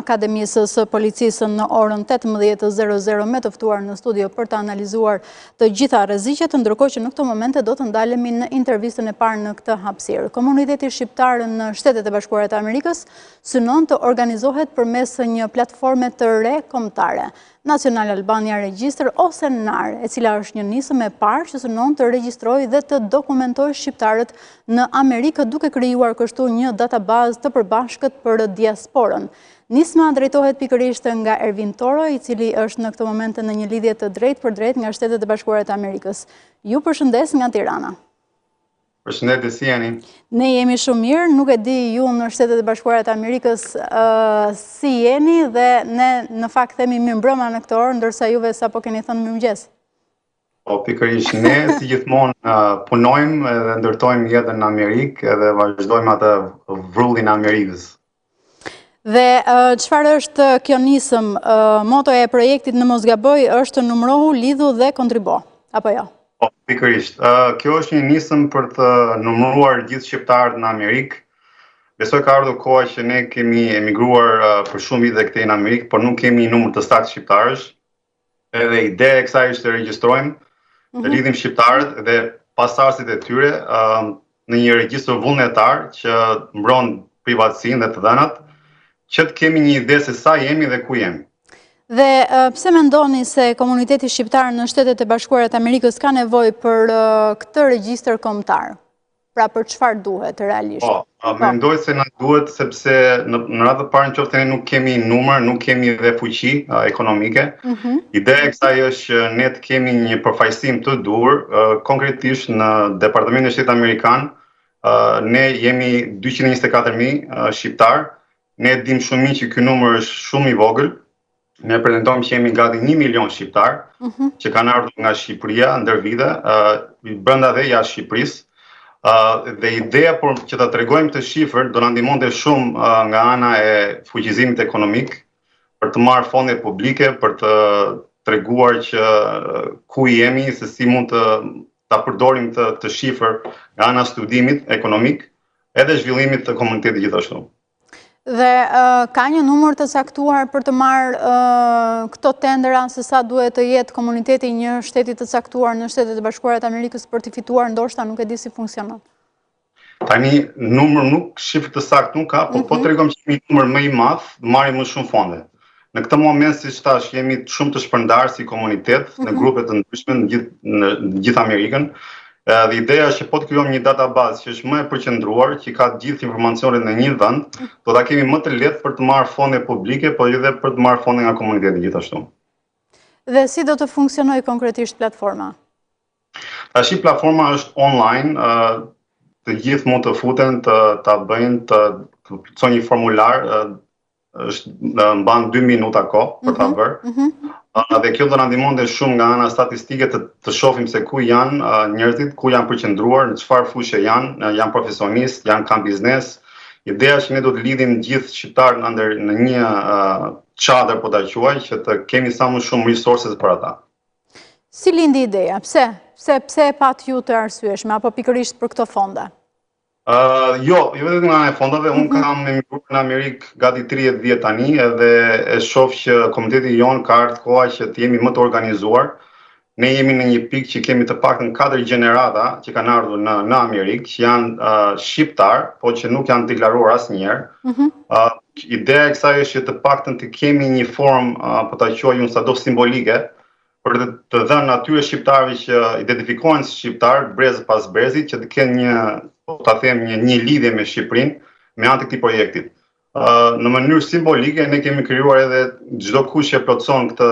Akademisë së Policisë në orën 18:00 me të ftuar në studio për të analizuar të gjitha rreziqet, ndërkohë që në këto momente do të ndalemi në intervistën e parë në këtë hapësirë. Komuniteti shqiptar në Shtetet e Bashkuara të Amerikës synon të organizohet përmes një platforme të re kombëtare, National Albania Register ose NAR, e cila është një nisëm e parë që synon të regjistrojë dhe të dokumentojë shqiptarët në Amerikë, duke krijuar kështu një databazë të përbashkët për diasporën. Nisma drejtohet pikërisht nga Ervin Toro, i cili është në këtë moment në një lidhje të drejtë nga Shtetet e Bashkuara të Amerikës. Ju përshëndes nga Tirana. Përshëndetje, si jeni? Ne jemi shumë mirë, nuk e di ju në Shtetet e Bashkuara të Amerikës si jeni, dhe ne në fakt themi mirëmbrëma në këtë orë, ndërsa juve sapo keni thënë mirëmëngjes. Po, pikërisht ne si gjithmonë punojmë dhe ndërtojmë jetën në Amerikë dhe vazhdojmë atë vrrullin e Amerikës. Dhe çfarë është kjo nisëm? Motoja e projektit, në mos gaboj, është numërohu, lidhu dhe kontribo, apo jo? Po, pikërisht. Kjo është një nisëm për të numëruar gjithë shqiptarët në Amerikë. Besoj ka ardhur koha që ne kemi emigruar për shumë vite këtej në Amerikë, por nuk kemi një numër të saktë shqiptarësh. Edhe ideja e kësaj është të regjistrojmë, të lidhim shqiptarët dhe pasardhësit e tyre në një regjistër vullnetar që mbron privatësinë dhe të dhënat, që të kemi një ide se sa jemi dhe ku jemi. Dhe pse mendoni se komuniteti shqiptar në Shtetet e Bashkuara të Amerikës ka nevojë për këtë regjistër kombëtar? Pra për çfarë duhet realisht? Po, mendoj se na duhet sepse në radhë të parë nëse ne nuk kemi numër, nuk kemi dhe fuqi ekonomike. Ideja e kësaj është që ne të kemi një përfaqësim të duhur, konkretisht në Departamentin e Shtetit Amerikan, ne jemi 224.000 shqiptar. Ne dim shumë mirë që ky numër është shumë i vogël. Ne pretendojmë që jemi gati 1 milion shqiptar që kanë ardhur nga Shqipëria ndër vite, brenda dhe jashtë Shqipërisë. Dhe ideja që ta tregojmë këtë shifër do na ndihmonte shumë nga ana e fuqizimit ekonomik për të marrë fonde publike, për të treguar që ku jemi, se si mund ta përdorim të shifër nga ana studimit ekonomik edhe zhvillimit të komunitetit gjithashtu. Dhe ka një numër të caktuar për të marrë këto tendera, se sa duhet të jetë komuniteti një shteti të caktuar në Shtetet e Bashkuara të Amerikës për të fituar, ndoshta nuk e di si funksionon. Tani numër nuk, shifër të saktë nuk ka, po tregojmë që jemi numër më i madh, marrim më shumë fonde. Në këtë moment, siç thash, jemi shumë të shpërndarë si komunitet në grupe të ndryshme në gjithë Amerikën. Dhe ideja është që po të krijojmë një databazë që është më e përqendruar, që ka gjithë informacionet në një vend, do ta kemi më të lehtë për të marrë fonde publike, por edhe për të marrë fonde nga komuniteti gjithashtu. Dhe si do të funksionojë konkretisht platforma? Tash platforma është online, të gjithë mund të futen, ta bëjnë, të plotësojnë një formular, mban 2 minuta kohë për ta bërë. Dhe kjo do na ndihmonte shumë nga ana statistike të shohim se ku janë njerëzit, ku janë përqendruar, në çfarë fushë janë profesionistë, kanë biznes. Ideja është që ne do të lidhim gjithë shqiptarët në një çadër, po ta quaj, që të kemi sa më shumë resources për ata. Si lindi ideja? Pse e pat ju të arsyeshme, apo pikërisht për këto fonde? Jo vetëm nga ana e fondave, unë kam emigruar në Amerikë gati 30 vjet tani, edhe e shoh që komuniteti jon ka ardhur koha që të jemi më të organizuar. Ne jemi në një pikë që kemi të paktën 4 gjenerata që kanë ardhur në Amerikë, që janë shqiptar, po që nuk janë deklaruar asnjëherë. Ideja e kësaj është që të paktën të kemi një formë, po ta quaj unë sado simbolike, për të dhënë atyre shqiptarëve që identifikohen si shqiptar, brez pas brezit, që të kenë një lidhje me Shqipërinë me anë të këtij projekti. Në mënyrë simbolike ne kemi krijuar edhe çdo kush që plotson këtë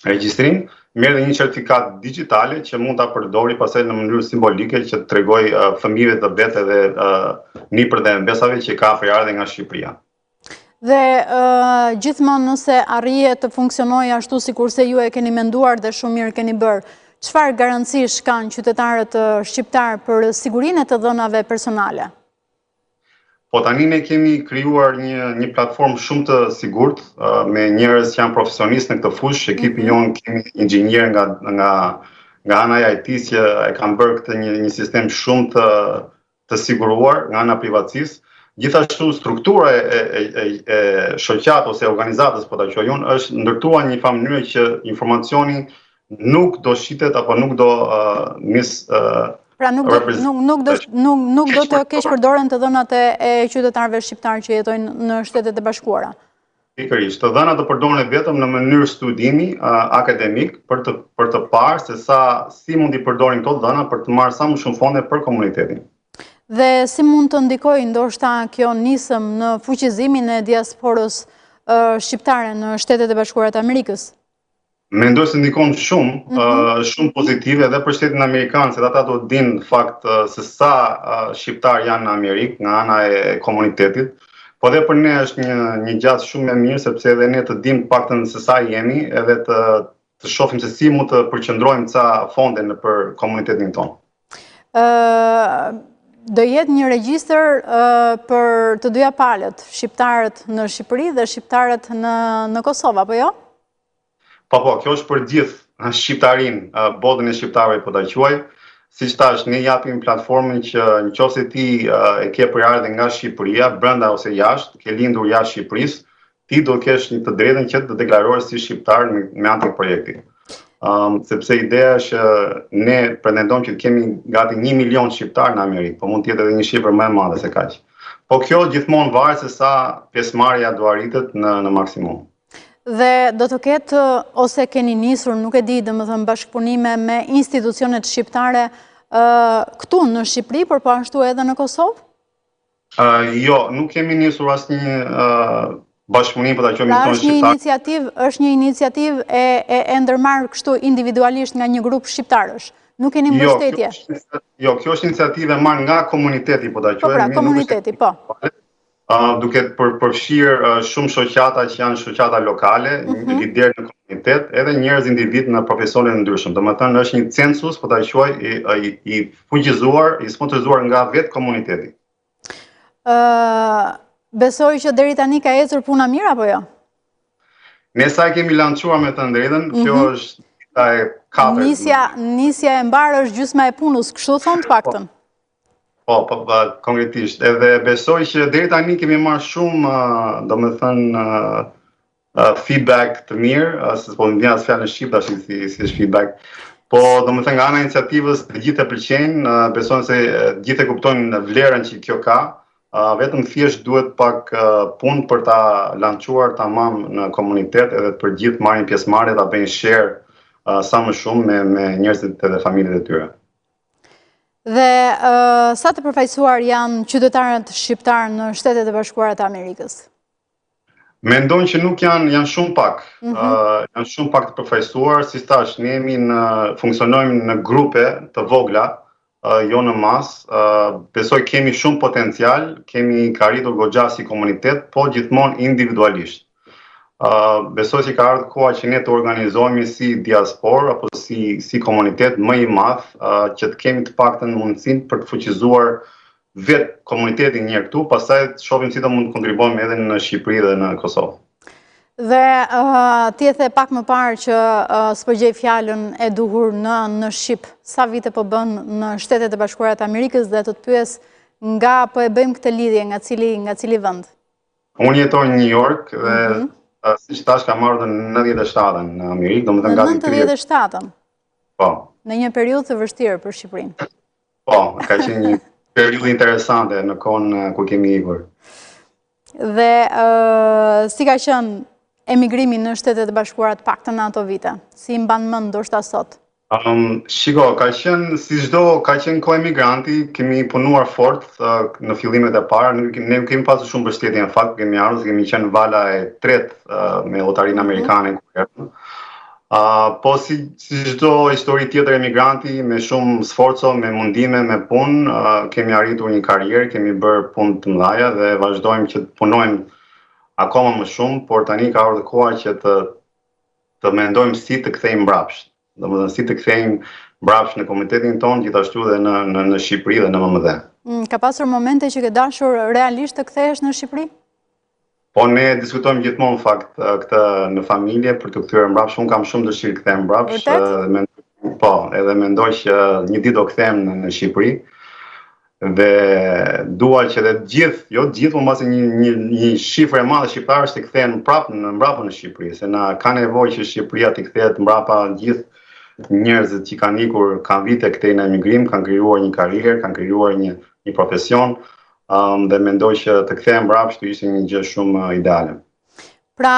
regjistrim, merr një certifikat digjitale që mund ta përdori pastaj në mënyrë simbolike që të tregoj fëmijëve të vet edhe nipër dhe mbesave që ka afërardhje nga Shqipëria. Dhe gjithmonë nëse arrihet të funksionojë ashtu sikurse ju e keni menduar dhe shumë mirë keni bërë, çfarë garancish kanë qytetarët shqiptar për sigurinë e të dhënave personale? Po tani ne kemi krijuar një platformë shumë të sigurt me njerëz që janë profesionistë në këtë fushë. Ekipi jon kemi inxhinier nga ana e IT-s që e kanë bërë këtë një sistem shumë të siguruar nga ana privatësisë. Gjithashtu struktura e shoqatës ose organizatës, po ta quaj unë, është ndërtuar në një mënyrë që informacioni nuk do shitet apo nuk do pra nuk do të keq përdoren të dhënat e qytetarëve shqiptar që jetojnë në Shtetet e Bashkuara. Pikërisht, të dhënat do përdoren vetëm në mënyrë studimi akademik për të parë se si mund t'i përdorin këto dhëna për të marrë sa më shumë fonde për komunitetin. Dhe si mund të ndikojë ndoshta kjo nisëm në fuqizimin e diasporës shqiptare në Shtetet e Bashkuara të Amerikës? Mendoj se ndikon shumë pozitive edhe për Shtetin Amerikan, se ata do të dinë fakt se sa shqiptar janë në Amerikë nga ana e komunitetit, po edhe për ne është një gjatë shumë e mirë, sepse edhe ne të dimë paktën se sa jemi, edhe të shohim se si mund të përqendrojmë ca fonde për komunitetin tonë. Do jetë një regjistër për të dyja palët, shqiptarët në Shqipëri dhe shqiptarët në Kosovë, apo jo? Po, kjo është për gjithë shqiptarin, botën e shqiptarëve po ta quaj. Siç thash, ne japim platformën që nëse ti e ke përardhje nga Shqipëria, brenda ose jashtë, ke lindur jashtë Shqipërisë, ti do kesh të drejtën që të deklarohesh si shqiptar me anë të projektit. Sepse ideja është ne pretendojmë që kemi gati 1 milion shqiptar në Amerikë, po mund të jetë edhe një shifër më e madhe se kaq. Po kjo gjithmonë varet se sa pjesëmarrja do arritet në maksimum. Dhe do të ketë, ose keni nisur, nuk e di, domethënë bashkëpunime me institucionet shqiptare këtu në Shqipëri, por po ashtu edhe në Kosovë? Jo, nuk kemi nisur asnjë bashkëpunim, po ta quajmë shqiptar. Është një iniciativë e ndërmarrë kështu individualisht nga një grup shqiptarësh. Nuk keni mbështetje. Jo, kjo është iniciativë e marrë nga komuniteti, po ta quajmë. Po pra, komuniteti, po. Duke përfshirë shumë shoqata që janë shoqata lokale, lider në komunitet, edhe njerëz individ në profesione të ndryshëm. Domethënë është një census, po ta quaj, i fuqizuar, i sponsorizuar nga vetë komuniteti. Besoj që deri tani ka ecur puna mirë apo jo? Ne sa kemi lançuar me të drejtën, kjo është dita e 4. Nisja e mbarë është gjysma e punës, kështu thon të paktën. Po, konkretisht. Edhe besoj që deri tani kemi marrë shumë, domethënë, feedback të mirë, se po më vjen as fjalë në shqip tash si është feedback. Po, domethënë nga ana e iniciativës të gjithë e pëlqejnë, besojnë se gjithë e kuptojnë vlerën që kjo ka, vetëm thjesht duhet pak punë për ta lançuar tamam në komunitet edhe për gjithë marrin pjesëmarrje ta bëjnë share sa më shumë me njerëzit edhe familjet e tyre. Dhe sa të përfaqësuar janë qytetarët shqiptar në Shtetet e Bashkuara të Amerikës? Mendoj që nuk janë shumë pak. Janë shumë pak të përfaqësuar, si thash, ne funksionojmë në grupe të vogla, jo në masë. Besoj kemi shumë potencial, kemi arritur goxha si komunitet, po gjithmonë individualisht. Besoj që ka ardhur koha që ne të organizohemi si diasporë apo si komunitet më i madh, që të kemi të paktën mundësinë për të fuqizuar vetë komunitetin një këtu, pastaj të shohim si do mund të kontribuojmë edhe në Shqipëri dhe në Kosovë. Dhe ti e the pak më parë që s'po gjej fjalën e duhur në Shqip. Sa vite po bën në Shtetet e Bashkuara të Amerikës dhe të të pyes nga po e bëjmë këtë lidhje nga cili vend? Unë jetoj në New York dhe siç thash kam marrë në 97-ën në Amerikë, domethënë gati 97-ën. Po. Në një periudhë të vështirë për Shqipërinë. Po, ka qenë një periudhë interesante në kohën ku kemi ikur. Dhe si ka qenë emigrimi në Shtetet e Bashkuara të paktën në ato vite? Si mban mend ndoshta sot? Shiko, ka qenë si çdo, ka qenë kohë emigranti, kemi punuar fort në fillimet e para, ne kemi pasur shumë mbështetje në fakt, kemi qenë vala e tretë me lotarinë amerikane kur erdhëm. Po si çdo histori tjetër emigranti, me shumë sforco, me mundime, me punë, kemi arritur një karrierë, kemi bërë punë të mëdha dhe vazhdojmë që të punojmë akoma më shumë, por tani ka ardhur koha që të mendojmë si të kthejmë mbrapsht. Domethënë si të kthejmë mbrapsht në komunitetin tonë, gjithashtu edhe në Shqipëri dhe në MMD. Ka pasur momente që ke dashur realisht të kthehesh në Shqipëri? Po ne diskutojmë gjithmonë fakt këtë në familje për të kthyer mbrapsht. Unë kam shumë dëshirë të kthehem mbrapsht. Po, edhe mendoj që një ditë do kthehem në Shqipëri. Dhe dua që të gjithë, jo të gjithë, por mbasi një shifër e madhe shqiptarësh të kthehen prapë në Shqipëri, se na ka nevojë që Shqipëria të kthehet mbrapa gjithë njerëzit që kanë ikur, kanë vite këtej në emigrim, kanë krijuar një karrierë, kanë krijuar një profesion, dhe mendoj që të kthehen mbrapa të ishte një gjë shumë ideale. Pra,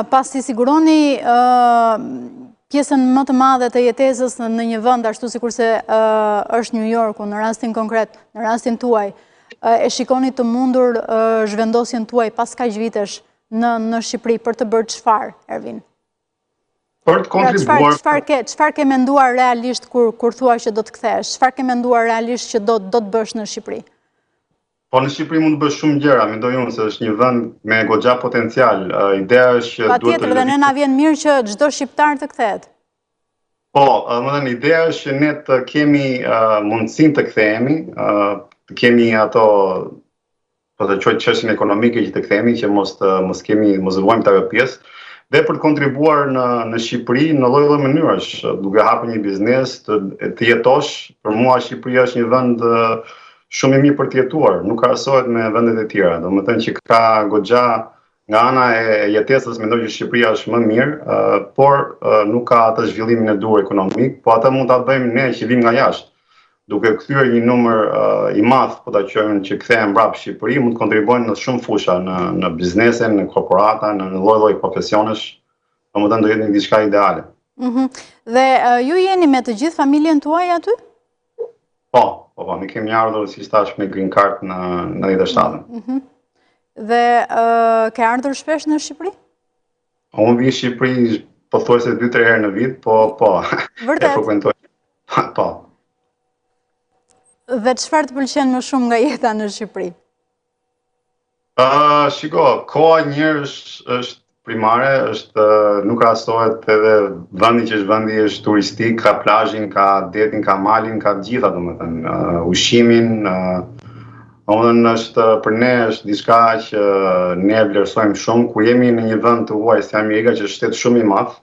pas të siguroni pjesën më të madhe të jetesës në një vend, ashtu sikurse është New Yorku, në rastin konkret, në rastin tuaj, e shikoni të mundur zhvendosjen tuaj pas kaq vitesh në Shqipëri për të bërë çfarë, Ervin? Për të kontribuar. Çfarë ke menduar realisht kur thua që do të kthehesh? Çfarë ke menduar realisht që do të bësh në Shqipëri? Po në Shqipëri mund të bësh shumë gjëra, mendoj unë se është një vend me goxha potencial. Ideja është që duhet të patjetër, dhe ne na vjen mirë që çdo shqiptar të kthehet. Po, më thënë, ideja është që ne të kemi mundësinë të kthehemi, të kemi ato, po të quaj çështjen ekonomike që të kthehemi, që mos vuajmë të ajo pjesë, dhe për të kontribuar në Shqipëri në lloj-lloj mënyrash, duke hapur një biznes, të jetosh. Për mua Shqipëria është një vend shumë i mirë për të jetuar, nuk krahasohet me vendet e tjera. Domethënë që ka goxha nga ana e jetesës, mendoj që Shqipëria është më mirë, por nuk ka atë zhvillimin e duhur ekonomik, po atë mund ta bëjmë ne që vim nga jashtë. Duke kthyer një numër i madh, po ta quajmë, që kthehen mbrapa në Shqipëri, mund të kontribuojnë në shumë fusha, në biznese, në korporata, në lloj-lloj profesionesh. Domethënë do jetë një diçka ideale. Dhe ju jeni me të gjithë familjen tuaj aty? Po, ne kemi ardhur, si thash, me green card në 97-ën. Dhe ke ardhur shpesh në Shqipëri? Unë vi në Shqipëri pothuajse 2-3 herë në vit, po. Vërtet? E frekuentoj. Po. Dhe çfarë të pëlqen më shumë nga jeta në Shqipëri? Shiko, koha njerëz është primare, nuk krahasohet edhe vendi që është turistik, ka plazhin, ka detin, ka malin, ka të gjitha, domethënë, ushqimin, domethënë është për ne është diçka që ne vlerësojmë shumë kur jemi në një vend të huaj si Amerika, që është shtet shumë i madh,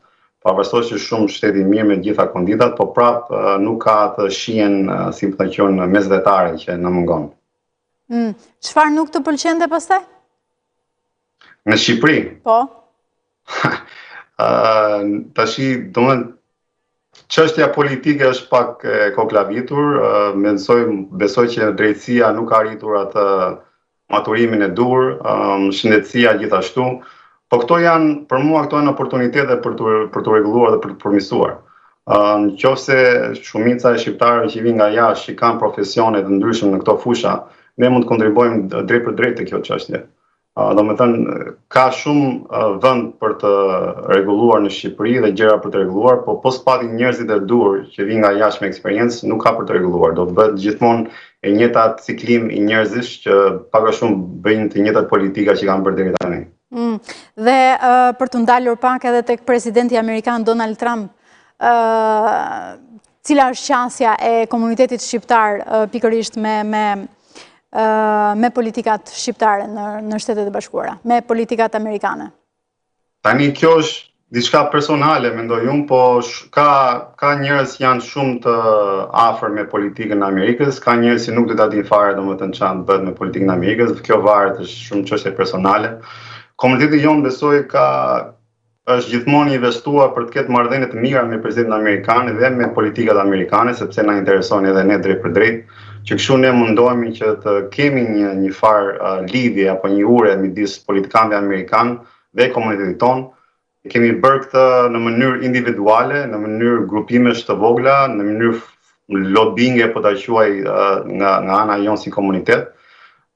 pavarësisht që shumë shteti i mirë me gjitha konditat, po prap nuk ka atë shihen, si ta quajnë, mesdhetare që na mungon. Çfarë nuk të pëlqente pastaj? Në Shqipëri? Po. Tashi, domethënë, çështja politike është pak e koklavitur, besoj që drejtësia nuk ka arritur atë maturimin e duhur, shëndetësia gjithashtu, po për mua këto janë oportunitete për të rregulluar dhe për të përmirësuar. Nëse shumica e shqiptarëve që vinë nga jashtë, që kanë profesione të ndryshme në këto fusha, ne mund të kontribuojmë drejt për drejt te kjo çështje. Domethënë, ka shumë vend për të rregulluar në Shqipëri dhe gjëra për të rregulluar, po pati njerëzit e dur që vinë nga jashtë me eksperiencë, nuk ka për të rregulluar. Do të bëhet gjithmonë e njëjta ciklim i njerëzish që pak a shumë bëjnë të njëjtat politika që kanë bërë deri tani. Dhe për të ndalur pak edhe tek presidenti amerikan Donald Trump, cila është qasja e komunitetit shqiptar pikërisht me politikat shqiptare në Shtetet e Bashkuara, me politikat amerikane? Tani kjo është diçka personale, mendoj unë, po ka njerëz që janë shumë të afër me politikën e Amerikës, ka njerëz që nuk do ta dinë fare domethënë çfarë bëhet me politikën e Amerikës, kjo varet, është shumë çështje personale. Komuniteti jonë besoj është gjithmonë investuar për të ketë marrëdhënie të mira me presidentin amerikan dhe me politikat amerikane, sepse na intereson edhe ne drejt për drejt, që kështu ne mundohemi që të kemi një farë lidhje apo një ure midis politikanëve amerikan dhe komunitetit tonë. Kemi bërë këtë në mënyrë individuale, në mënyrë grupimesh të vogla, në mënyrë lobbyinge, po ta quaj, nga ana jonë si komunitet.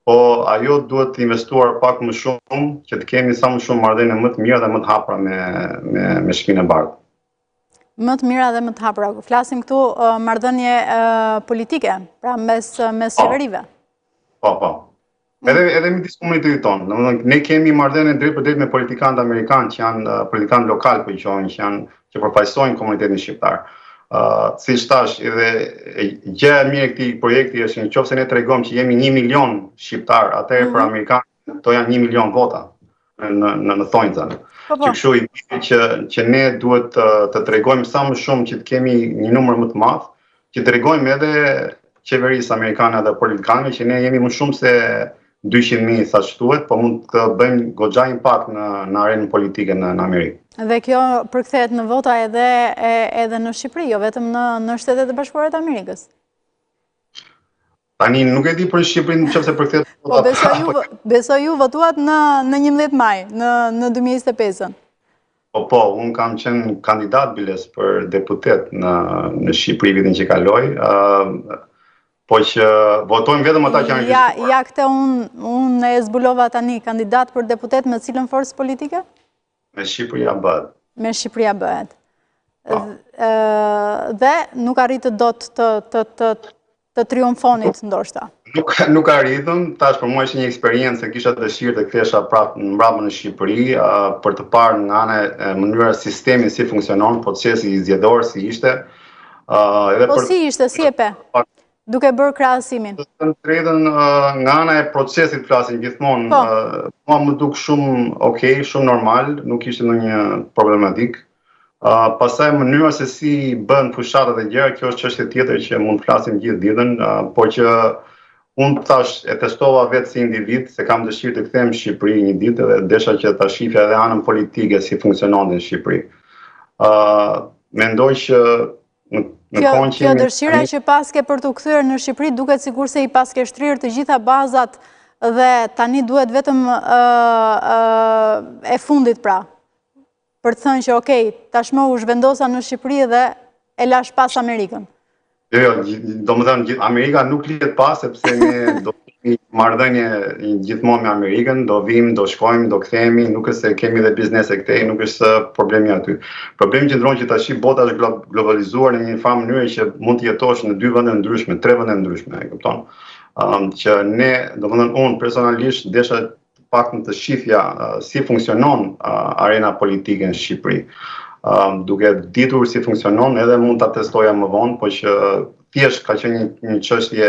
Po ajo duhet të investuar pak më shumë, që të kemi sa më shumë marrëdhënie më të mira dhe më të hapura me Shtëpinë e Bardhë. Më të mira dhe më të hapura. Flasim këtu marrëdhënie politike, pra mes qeverive. Po. Edhe midis komunitetit tonë. Domethënë, ne kemi marrëdhënie drejt për drejt me politikanët amerikanë, që janë politikanë lokal, po që përfaqësojnë komunitetin shqiptar. Si thash, edhe gjëja e mirë e këtij projekti është nëse ne tregojmë që jemi 1 milion shqiptar, atëherë për amerikanë to janë 1 milion vota në thonjza. Që kështu i bie që ne duhet të tregojmë sa më shumë, që të kemi një numër më të madh, që tregojmë edhe qeverisë amerikane dhe politikanëve që ne jemi më shumë se 200.000 sa që thuhet, po mund të bëjmë goxha impakt në arenën politike në Amerikë. Dhe kjo përkthehet në vota edhe në Shqipëri, jo vetëm në Shtetet e Bashkuara të Amerikës. Tani nuk e di për Shqipërinë nëse përkthehet. Po besoj ju votuat në 11 maj, në 2025-ën. Po, unë kam qenë kandidat biles për deputet në Shqipëri vitin që kaloi, po që votojmë vetëm ata që janë regjistruar. Ja këtë unë e zbulova tani, kandidat për deputet me cilën forcë politike? Me Shqipëria bëhet. Me Shqipëria bëhet. Dhe nuk arritët dot të triumfonit ndoshta. Nuk arritëm, tash për mua ishte një eksperiencë se kisha dëshirë të kthesha prapë mbrapa në Shqipëri për të parë nga ana e mënyra sistemi si funksionon, procesi zgjedhor si ishte. Po si ishte, si e pe? Duke bërë krahasimin. Të drejtën nga ana e procesit flasim gjithmonë, mua më duk shumë okay, shumë normal, nuk ishte ndonjë problematik. Pastaj mënyra se si bën fushatat e gjëra, kjo është çështje tjetër që mund të flasim gjithë ditën, por që unë tash e testova vetë si individ, se kam dëshirë të kthehem në Shqipëri një ditë dhe desha që ta shifja edhe anën politike si funksionon në Shqipëri. Mendoj që Kjo dëshira që paske për të kthyer në Shqipëri duket sikur se i paske shtrirë të gjitha bazat dhe tani duhet vetëm e fundit pra. Për të thënë që okej, tashmë u zhvendosa në Shqipëri dhe e lash pas Amerikën. Jo, domethënë Amerika nuk lihet pas sepse ne do kemi marrëdhënie gjithmonë me Amerikën, do vim, do shkojmë, do kthehemi, nuk është se kemi dhe biznese këtej, nuk është problemi aty. Problemi qëndron që tash bota është globalizuar në një farë mënyrë që mund të jetosh në 2 vende ndryshme, 3 vende ndryshme, e kupton? Që ne, domethënë unë personalisht desha paktën të shifja si funksionon arena politike në Shqipëri. Duke ditur si funksionon, edhe mund ta testoja më vonë, po që thjesht ka qenë një çështje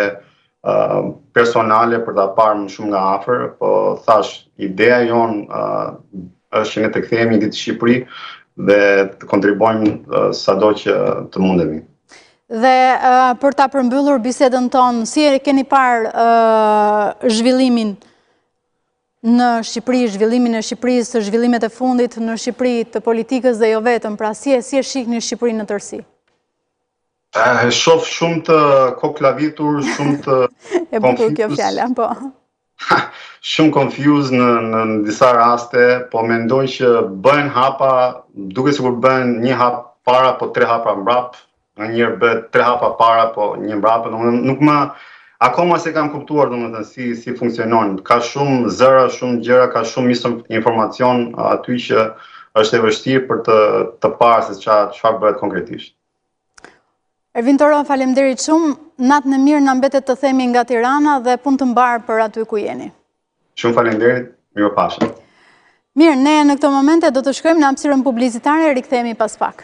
personale për ta parë më shumë nga afër, po thash, ideja jon është që ne të kthehemi një ditë në Shqipëri dhe të kontribuojmë sado që të mundemi. Dhe për ta përmbyllur bisedën tonë, si e keni parë zhvillimin në Shqipëri, zhvillimin e Shqipërisë, zhvillimet e fundit në Shqipëri të politikës dhe jo vetëm, pra si e shihni Shqipërinë në tërësi? Shoh shumë të koklavitur, shumë të e bukur kjo fjala, po. Shumë confused në disa raste, po mendoj që bëhen hapa, duke sikur bëhen një hap para, po 3 hapa mbrapa, nganjëherë bëhet 3 hapa para, po 1 mbrapa, nuk më akoma se kam kuptuar domethënë si funksionon. Ka shumë zëra, shumë gjëra, ka shumë informacion aty që është e vështirë për të parë se çfarë bëhet konkretisht. Ervin Toro, faleminderit shumë. Natën e mirë na mbetet të themi nga Tirana dhe punë të mbar për aty ku jeni. Shumë faleminderit, mirupafshim. Mirë, ne në këto momente do të shkojmë në hapësirën publicitare, rikthehemi pas pak.